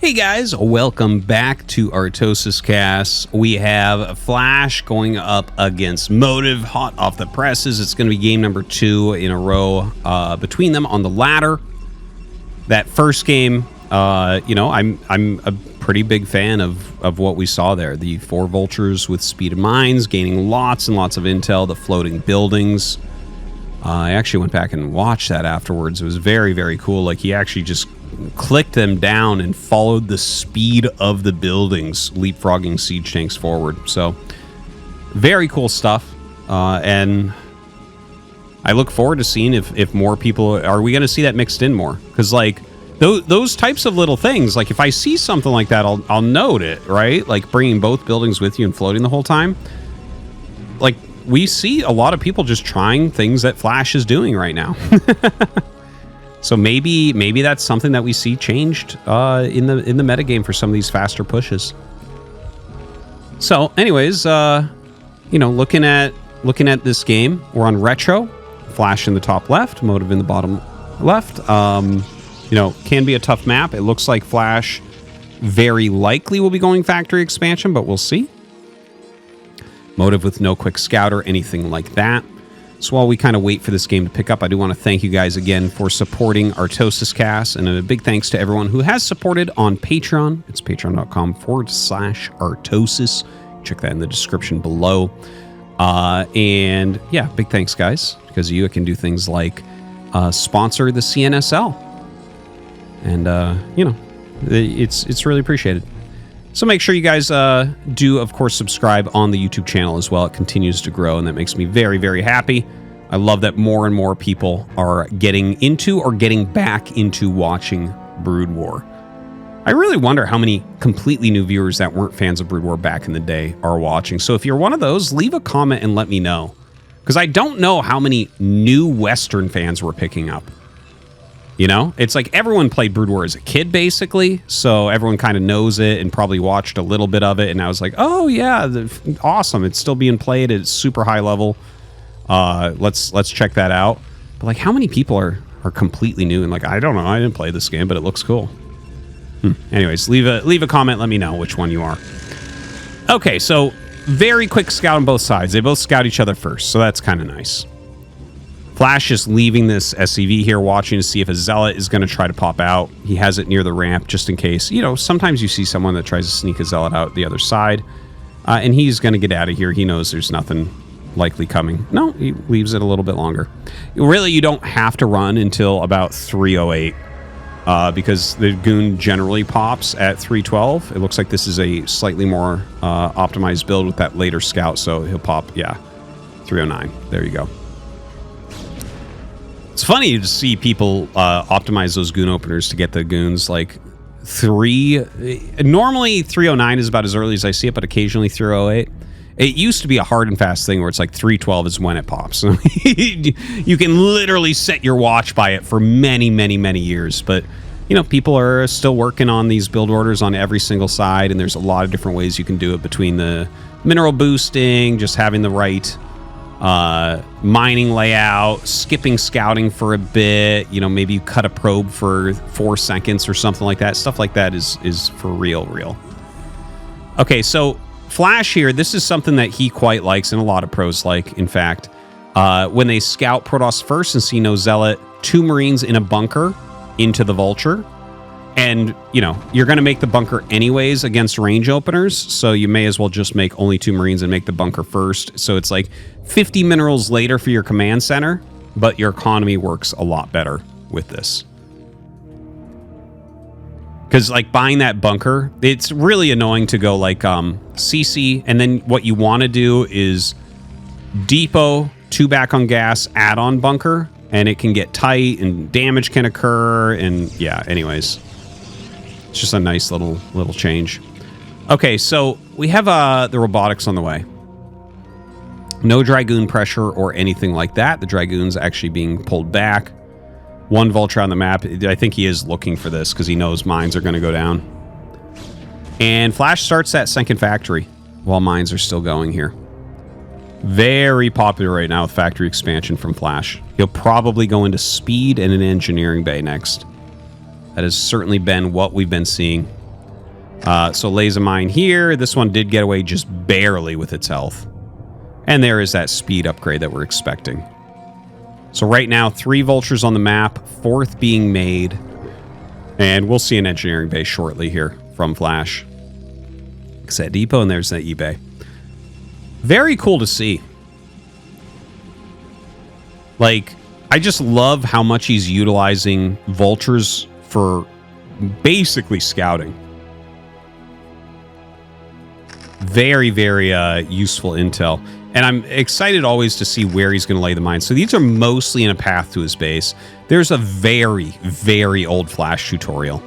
Hey guys, welcome back to ArtosisCasts. We have Flash going up against Motive, hot off the presses. It's going to be game number 2 in a row between them on the ladder. That first game, I'm a pretty big fan of what we saw there. The 4 vultures with speed of mines, gaining lots and lots of intel, the floating buildings. I actually went back and watched that afterwards. It was very, very cool. Like, he actually just clicked them down and followed the speed of the buildings, leapfrogging siege tanks forward. So, very cool stuff. And I look forward to seeing if more people... Are we going to see that mixed in more? Because, like, those types of little things, like, if I see something like that, I'll note it, right? Like, bringing both buildings with you and floating the whole time. Like, we see a lot of people just trying things that Flash is doing right now. So maybe that's something that we see changed in the metagame for some of these faster pushes. So, anyways, looking at this game, we're on retro. Flash in the top left, Motive in the bottom left. Can be a tough map. It looks like Flash very likely will be going factory expansion, but we'll see. Motive with no quick scout or anything like that. So while we kind of wait for this game to pick up, I do want to thank you guys again for supporting ArtosisCasts, and a big thanks to everyone who has supported on Patreon. It's patreon.com/Artosis. Check that in the description below. And yeah, big thanks, guys. Because of you, I can do things like sponsor the CNSL. And, it's really appreciated. So make sure you guys do, of course, subscribe on the YouTube channel as well. It continues to grow, and that makes me very, very happy. I love that more and more people are getting into or getting back into watching Brood War. I really wonder how many completely new viewers that weren't fans of Brood War back in the day are watching. So if you're one of those, leave a comment and let me know. Because I don't know how many new Western fans we're picking up. You know, it's like everyone played Brood War as a kid, basically. So everyone kind of knows it and probably watched a little bit of it. And I was like, oh, yeah, awesome. It's still being played at super high level. Let's check that out. But like, how many people are completely new? And like, I don't know. I didn't play this game, but it looks cool. Anyways, leave a comment. Let me know which one you are. Okay, so very quick scout on both sides. They both scout each other first. So that's kind of nice. Flash is leaving this SCV here, watching to see if a Zealot is going to try to pop out. He has it near the ramp just in case. You know, sometimes you see someone that tries to sneak a Zealot out the other side. And he's going to get out of here. He knows there's nothing likely coming. No, he leaves it a little bit longer. Really, you don't have to run until about 308. Because the Goon generally pops at 312. It looks like this is a slightly more optimized build with that later scout. So he'll pop, 309. There you go. It's funny to see people optimize those Goon openers to get the Goons. Like, normally 309 is about as early as I see it, but occasionally 308. It used to be a hard and fast thing where it's like 312 is when it pops. You can literally set your watch by it for many, many, many years. But, people are still working on these build orders on every single side, and there's a lot of different ways you can do it between the mineral boosting, just having the right mining layout, skipping scouting for a bit, maybe you cut a probe for 4 seconds or something like that. Stuff like that is for real. Okay, so Flash here, this is something that he quite likes, and a lot of pros like, in fact. When they scout Protoss first and see no Zealot, 2 Marines in a bunker into the Vulture. And, you're going to make the bunker anyways against range openers, so you may as well just make only 2 Marines and make the bunker first. So it's like 50 minerals later for your command center, but your economy works a lot better with this. Because, like, buying that bunker, it's really annoying to go, like, CC, and then what you want to do is depot, 2 back on gas, add-on bunker, and it can get tight, and damage can occur, and, yeah, anyways. It's just a nice little change. Okay, so we have the robotics on the way. No Dragoon pressure or anything like that. The Dragoon's actually being pulled back. 1 Vulture on the map. I think he is looking for this because he knows mines are going to go down. And Flash starts that second factory while mines are still going here. Very popular right now with factory expansion from Flash. He'll probably go into speed and an engineering bay next. That has certainly been what we've been seeing So lays a mine here. This one did get away just barely with its health. And there is that speed upgrade that we're expecting. So right now, 3 vultures on the map, 4th being made. And we'll see an engineering base shortly here from Flash. There's that depot and there's that eBay. Very cool to see. Like, I just love how much he's utilizing vultures for basically scouting. Very, very useful intel. And I'm excited always to see where he's going to lay the mines. So these are mostly in a path to his base. There's a very, very old Flash tutorial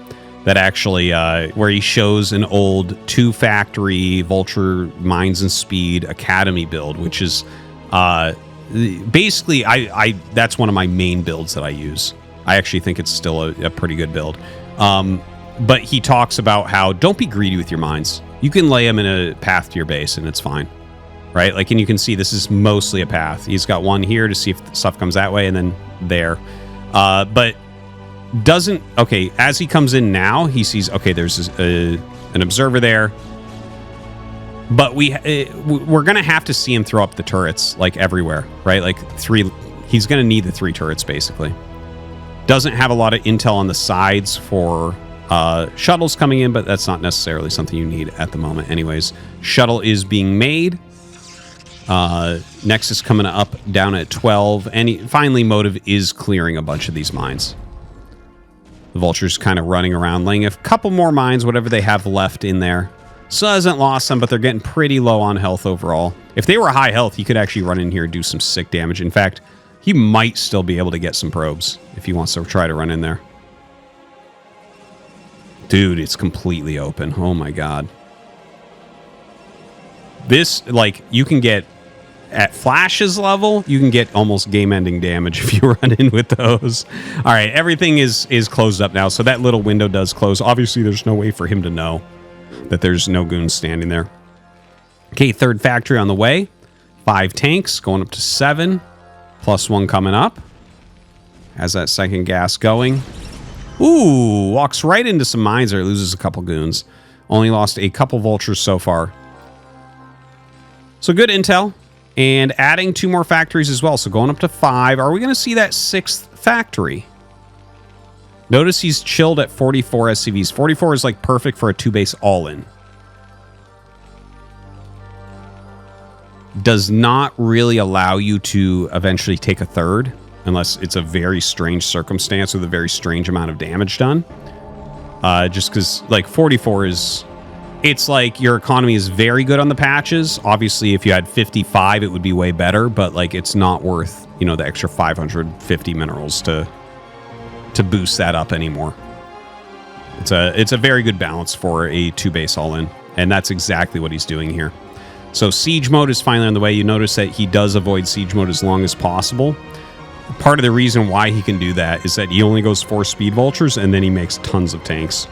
that actually, where he shows an old 2-factory Vulture Mines and Speed Academy build, which is basically, that's one of my main builds that I use. I actually think it's still a pretty good build. But he talks about how don't be greedy with your mines. You can lay them in a path to your base and it's fine. Right? Like, and you can see this is mostly a path. He's got one here to see if stuff comes that way and then there. But doesn't... Okay, as he comes in now, he sees, okay, there's an observer there. But we're going to have to see him throw up the turrets, like, everywhere. Right? Like, 3... He's going to need the 3 turrets, basically. Doesn't have a lot of intel on the sides for shuttles coming in, but that's not necessarily something you need at the moment. Anyways, shuttle is being made. Nexus coming up down at 12, and finally Motive is clearing a bunch of these mines. The Vulture's kind of running around, laying a couple more mines, whatever they have left in there. Still hasn't lost some, but they're getting pretty low on health overall. If they were high health, he could actually run in here and do some sick damage. In fact, he might still be able to get some probes if he wants to try to run in there. Dude, it's completely open. Oh my god. This, like, you can get... At Flash's level, you can get almost game-ending damage if you run in with those. All right, everything is closed up now, so that little window does close. Obviously, there's no way for him to know that there's no goons standing there. Okay, 3rd factory on the way. 5 tanks, going up to 7. +1 coming up. Has that 2nd gas going. Ooh, walks right into some mines there. Loses a couple goons. Only lost a couple vultures so far. So good intel. And adding 2 more factories as well. So going up to 5. Are we going to see that 6th factory? Notice he's chilled at 44 SCVs. 44 is like perfect for a 2-base all-in. Does not really allow you to eventually take a 3rd. Unless it's a very strange circumstance with a very strange amount of damage done. Just because, like, 44 is... It's like your economy is very good on the patches. Obviously, if you had 55, it would be way better, but like it's not worth, you know, the extra 550 minerals to boost that up anymore. It's a very good balance for a 2-base all-in, and that's exactly what he's doing here. So siege mode is finally on the way. You notice that he does avoid siege mode as long as possible. Part of the reason why he can do that is that he only goes 4 speed vultures, and then he makes tons of tanks.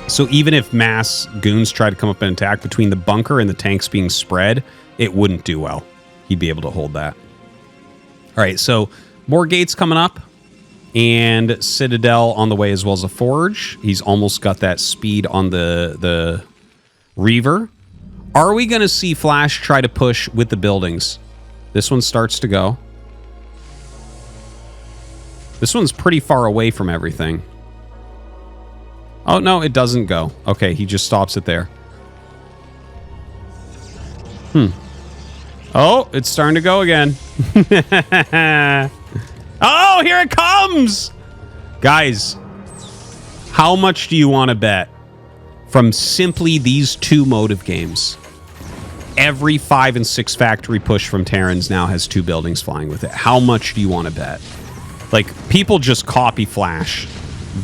So even if mass goons try to come up and attack between the bunker and the tanks being spread, it wouldn't do well. He'd be able to hold that. All right, so more gates coming up. And Citadel on the way as well as a Forge. He's almost got that speed on the Reaver. Are we going to see Flash try to push with the buildings? This one starts to go. This one's pretty far away from everything. Oh, no, it doesn't go. Okay, he just stops it there. Oh, it's starting to go again. Oh, here it comes! Guys, how much do you want to bet from simply these 2 motive games? Every 5 and 6 factory push from Terrans now has 2 buildings flying with it. How much do you want to bet? Like, people just copy Flash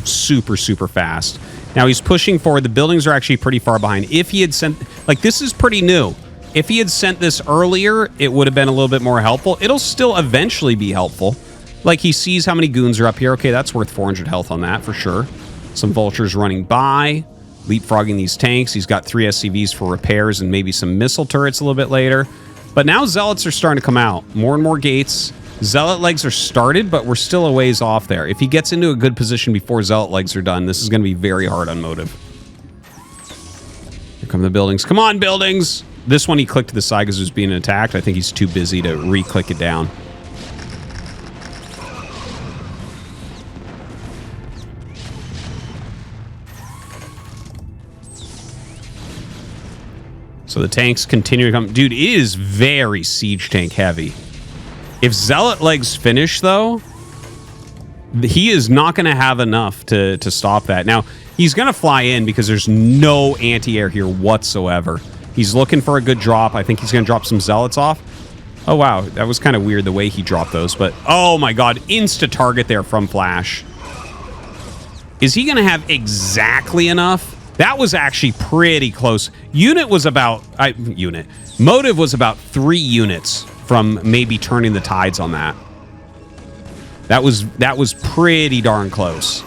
super, super fast. Now he's pushing forward. The buildings are actually pretty far behind. If he had sent... Like, this is pretty new. If he had sent this earlier, it would have been a little bit more helpful. It'll still eventually be helpful. Like, he sees how many goons are up here. Okay, that's worth 400 health on that for sure. Some vultures running by, leapfrogging these tanks. He's got 3 SCVs for repairs and maybe some missile turrets a little bit later. But now zealots are starting to come out. More and more gates. Zealot legs are started, but we're still a ways off there. If he gets into a good position before zealot legs are done, this is going to be very hard on motive. Here come the buildings. Come on, buildings! This one he clicked to the side because it was being attacked. I think he's too busy to re-click it down. So the tanks continue to come. Dude, it is very siege tank heavy. If Zealot Legs finish, though, he is not going to have enough to stop that. Now, he's going to fly in because there's no anti-air here whatsoever. He's looking for a good drop. I think he's going to drop some Zealots off. Oh, wow. That was kind of weird the way he dropped those. But, oh, my God. Insta-target there from Flash. Is he going to have exactly enough? That was actually pretty close. Motive was about 3 units from maybe turning the tides on that. That was pretty darn close.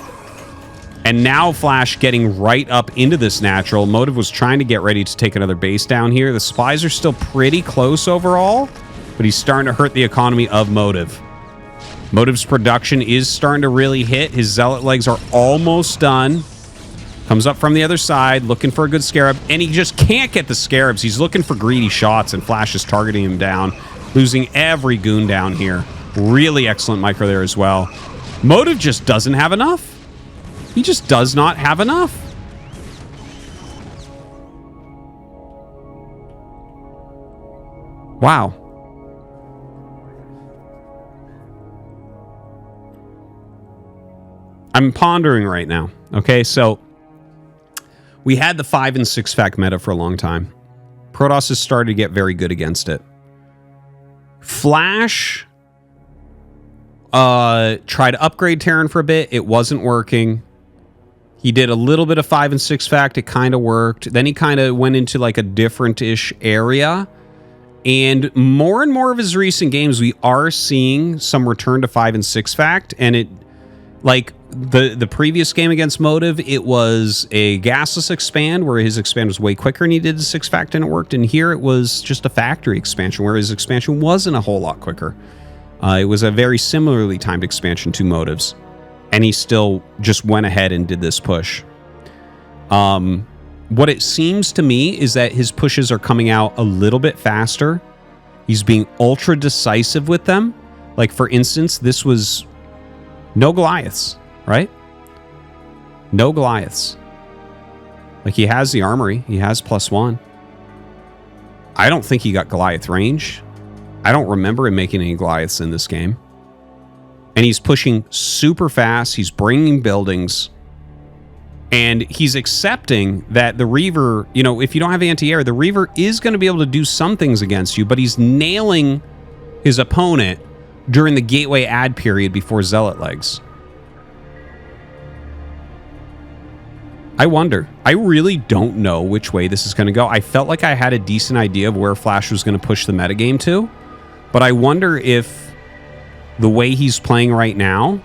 And now Flash getting right up into this natural. Motive was trying to get ready to take another base down here. The spies are still pretty close overall, but he's starting to hurt the economy of Motive. Motive's production is starting to really hit. His Zealot Legs are almost done. Comes up from the other side, looking for a good Scarab, and he just can't get the Scarabs. He's looking for greedy shots, and Flash is targeting him down, losing every goon down here. Really excellent micro there as well. Motive just doesn't have enough. He just does not have enough. Wow. I'm pondering right now. Okay, so we had the 5 and 6 fact meta for a long time. Protoss has started to get very good against it. Flash tried to upgrade Terran for a bit. It wasn't working. He did a little bit of 5 and 6 fact. It kind of worked. Then he kind of went into like a different-ish area. And more of his recent games, we are seeing some return to 5 and 6 fact. And it, like the previous game against Motive, it was a gasless expand where his expand was way quicker and he did the 6 fact and it worked. And here it was just a factory expansion where his expansion wasn't a whole lot quicker. It was a very similarly timed expansion to Motive's. And he still just went ahead and did this push. What it seems to me is that his pushes are coming out a little bit faster. He's being ultra decisive with them. Like, for instance, this was no Goliaths, right? No Goliaths. Like, he has the armory. He has +1. I don't think he got Goliath range. I don't remember him making any Goliaths in this game. And he's pushing super fast. He's bringing buildings. And he's accepting that the Reaver, you know, if you don't have anti-air, the Reaver is going to be able to do some things against you, but he's nailing his opponent during the gateway ad period before Zealot Legs. I wonder. I really don't know which way this is going to go. I felt like I had a decent idea of where Flash was going to push the metagame to, but I wonder if the way he's playing right now,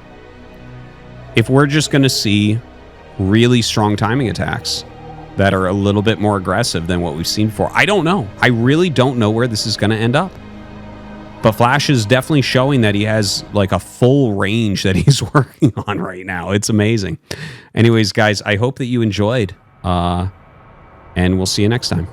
if we're just going to see really strong timing attacks that are a little bit more aggressive than what we've seen before. I don't know. I really don't know where this is going to end up. But Flash is definitely showing that he has like a full range that he's working on right now. It's amazing. Anyways, guys, I hope that you enjoyed. And we'll see you next time.